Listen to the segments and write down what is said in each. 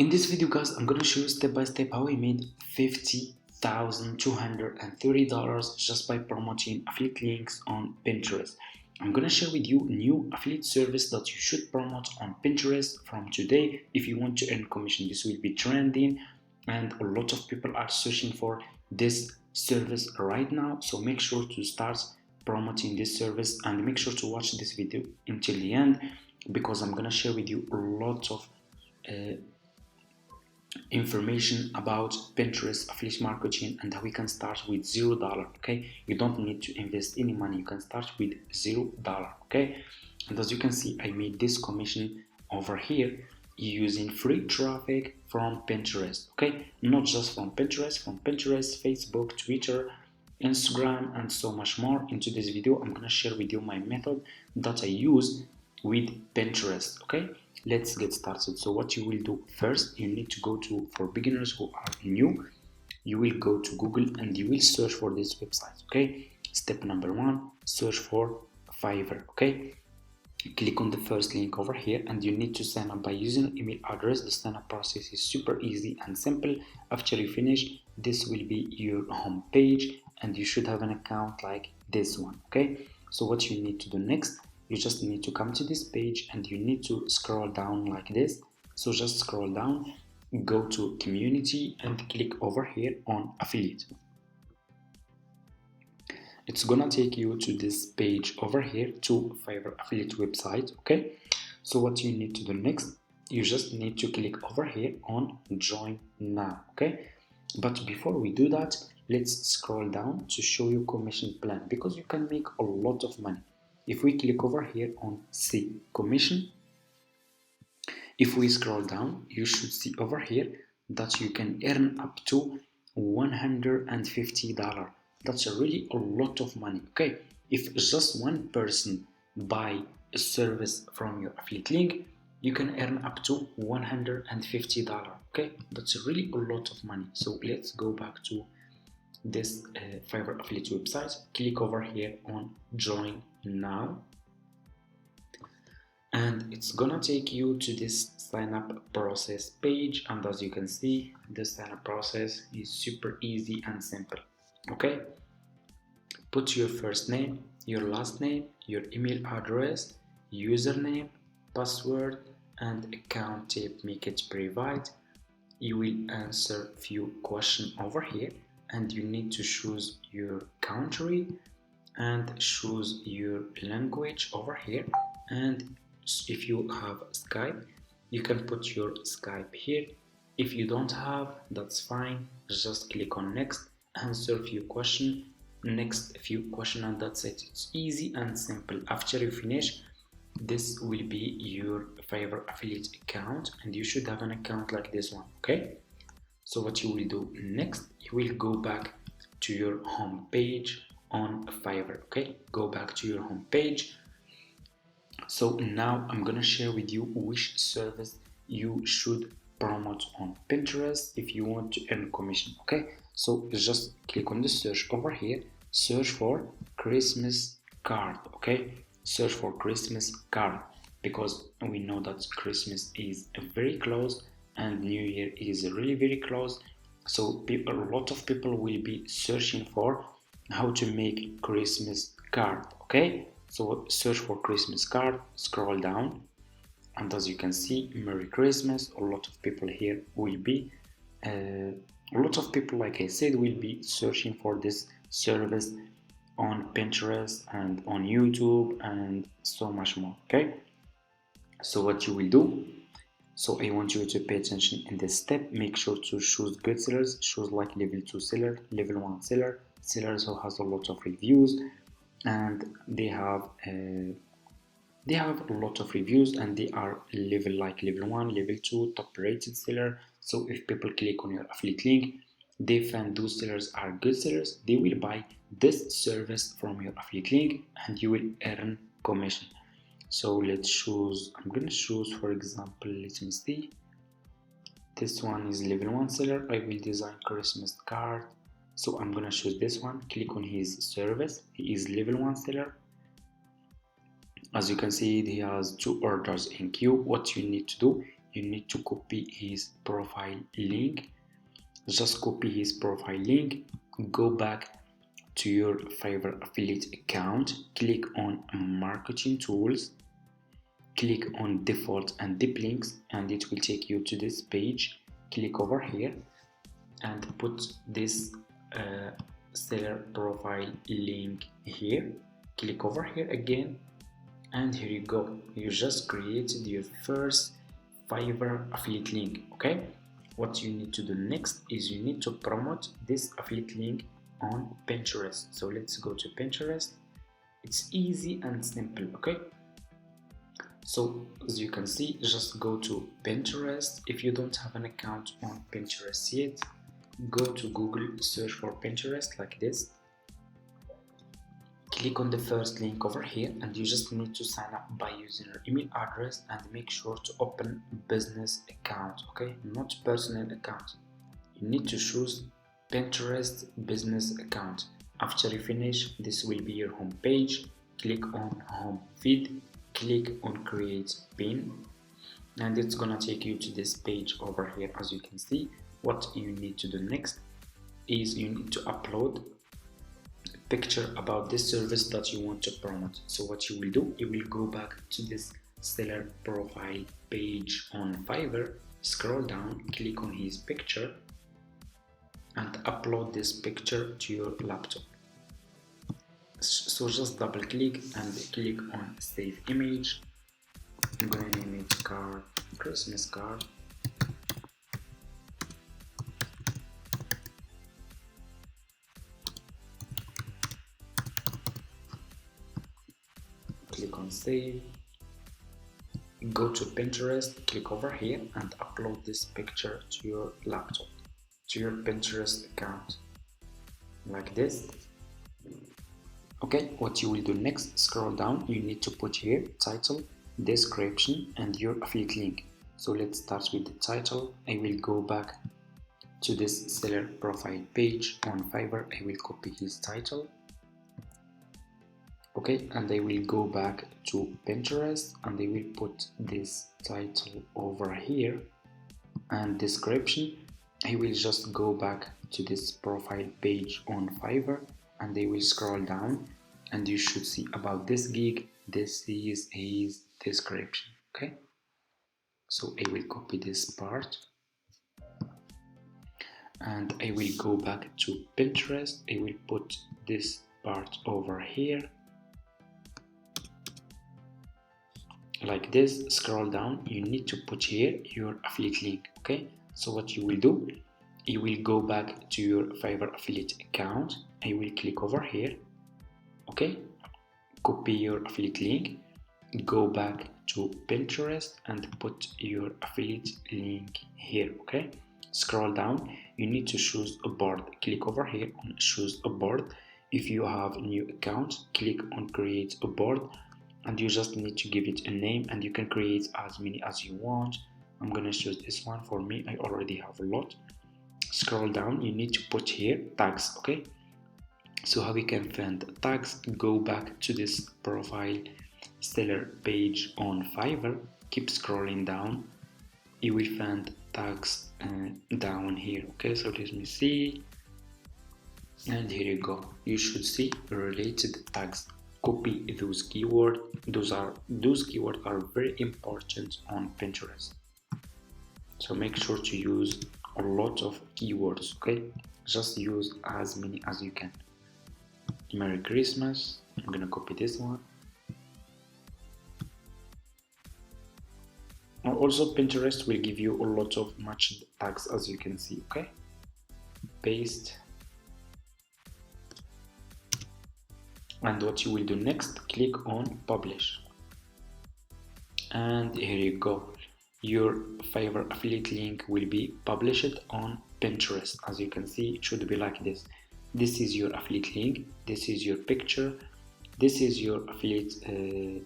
In this video guys, I'm gonna show you step by step how I made $50,230 just by promoting affiliate links on Pinterest. I'm gonna share with you new affiliate service that you should promote on Pinterest from today if you want to earn commission. This will be trending and a lot of people are searching for this service right now, so make sure to start promoting this service and make sure to watch this video until the end because I'm gonna share with you a lot of information about Pinterest affiliate marketing and how we can start with $0. Okay, you don't need to invest any money, you can start with $0. Okay, and as you can see, I made this commission over here using free traffic from Pinterest. Okay, not just from Pinterest, Facebook, Twitter, Instagram, and so much more. Into this video I'm gonna share with you my method that I use with Pinterest. Okay, let's get started. So what you will do first, you need to go to, for beginners who are new, you will go to Google and you will search for this website. Okay, step number one, search for Fiverr. Okay, click on the first link over here and you need to sign up by using an email address. The sign up process is super easy and simple. After you finish, this will be your home page and you should have an account like this one. Okay, so what you need to do next, you just need to come to this page and you need to scroll down like this. So just scroll down, go to community and click over here on affiliate. It's gonna take you to this page over here to Fiverr affiliate website. Okay, so what you need to do next, you just need to click over here on join now. Okay, but before we do that, let's scroll down to show you commission plan because you can make a lot of money. If we click over here on see commission, if we scroll down, you should see over here that you can earn up to $150. That's really a lot of money. Okay, if just one person buy a service from your affiliate link, you can earn up to $150. Okay, that's really a lot of money. So let's go back to this Fiverr affiliate website, click over here on join now and it's gonna take you to this sign up process page, and as you can see, the sign up process is super easy and simple. Okay, put your first name, your last name, your email address, username, password and account type, make it private. You will answer few questions over here and you need to choose your country and choose your language over here, and if you have Skype you can put your Skype here. If you don't have, that's fine, just click on next, answer a few questions, next few questions, and that's it. It's easy and simple. After you finish, this will be your Fiverr affiliate account and you should have an account like this one. Okay, so what you will do next, you will go back to your home page on Fiverr. Okay, go back to your home page. So now I'm gonna share with you which service you should promote on Pinterest if you want to earn commission. Okay, so just click on the search over here, search for Christmas card. Okay, search for Christmas card because we know that Christmas is very close and New Year is really very close. So a lot of people will be searching for how to make Christmas card. Okay, so search for Christmas card, scroll down, and as you can see, Merry Christmas. A lot of people here will be a lot of people, like I said, will be searching for this service on Pinterest and on YouTube and so much more. Okay, so what you will do, so I want you to pay attention in this step. Make sure to choose good sellers, choose like level 2 seller, level 1 seller, sellers who has a lot of reviews and they have a lot of reviews and they are level 1, level 2 top rated seller. So if people click on your affiliate link, they find those sellers are good sellers, they will buy this service from your affiliate link and you will earn commission. So let's choose, I'm gonna choose, for example, let me see, this one is level 1 seller. I will design Christmas card, so I'm gonna choose this one, click on his service. He is level 1 seller. As you can see, he has 2 orders in queue. What you need to do, you need to copy his profile link. Just copy his profile link, go back to your Fiverr affiliate account, click on marketing tools, click on default and deep links, and it will take you to this page. Click over here and put this seller profile link here. Click over here again, and here you go. You just created your first Fiverr affiliate link. Okay, what you need to do next is you need to promote this affiliate link on Pinterest. So let's go to Pinterest. It's easy and simple. Okay, so as you can see, just go to Pinterest. If you don't have an account on Pinterest yet, go to Google, search for Pinterest like this. Click on the first link over here, and you just need to sign up by using your email address, and make sure to open business account. Okay, not personal account. You need to choose Pinterest business account. After you finish, this will be your home page. Click on home feed, click on create pin, and it's gonna take you to this page over here. As you can see, what you need to do next is you need to upload a picture about this service that you want to promote. So what you will do, you will go back to this seller profile page on Fiverr, scroll down, click on his picture, and upload this picture to your laptop. So just double click and click on save image. I'm gonna name it card, Christmas card. Click on save. Go to Pinterest, click over here and upload this picture to your laptop, to your Pinterest account, like this. Okay, what you will do next, scroll down, you need to put here title, description, and your affiliate link. So let's start with the title. I will go back to this seller profile page on Fiverr. I will copy his title. Okay, and I will go back to Pinterest and I will put this title over here, and description. I will just go back to this profile page on Fiverr and I will scroll down, and you should see about this gig. This is his description. Okay, so I will copy this part and I will go back to Pinterest. I will put this part over here like this. Scroll down, you need to put here your affiliate link. Okay, so what you will do, you will go back to your Fiverr affiliate account. I will click over here. Okay, copy your affiliate link, go back to Pinterest and put your affiliate link here. Okay, scroll down, you need to choose a board. Click over here on choose a board. If you have a new account, click on create a board, and you just need to give it a name, and you can create as many as you want. I'm gonna choose this one. For me, I already have a lot. Scroll down, you need to put here tags. Okay, so how we can find tags, go back to this profile seller page on Fiverr, keep scrolling down, you will find tags down here. Okay, so let me see, and here you go. You should see related tags. Copy those keywords. Those keywords are very important on Pinterest, so make sure to use a lot of keywords. Okay, just use as many as you can. Merry Christmas. I'm gonna copy this one. Also, Pinterest will give you a lot of matched tags, as you can see. Okay, paste, and what you will do next, click on publish, and here you go. Your Fiverr affiliate link will be published on Pinterest. As you can see, it should be like this. This is your affiliate link, this is your picture, this is your affiliate,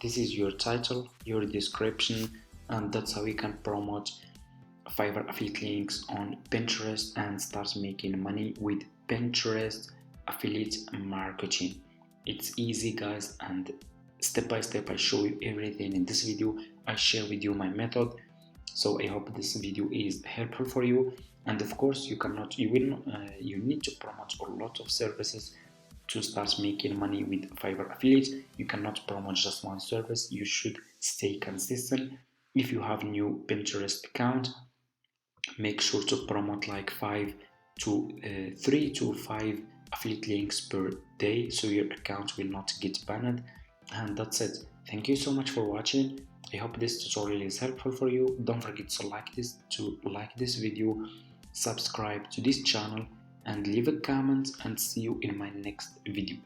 this is your title, your description, and that's how you can promote Fiverr affiliate links on Pinterest and start making money with Pinterest affiliate marketing. It's easy, guys, and step by step I show you everything in this video. I share with you my method. So I hope this video is helpful for you. And of course, you need to promote a lot of services to start making money with Fiverr affiliates. You cannot promote just one service. You should stay consistent. If you have new Pinterest account, make sure to promote like 3 to 5 affiliate links per day, so your account will not get banned. And that's it. Thank you so much for watching. I hope this tutorial is helpful for you. Don't forget to like this video, subscribe to this channel, and leave a comment, and see you in my next video.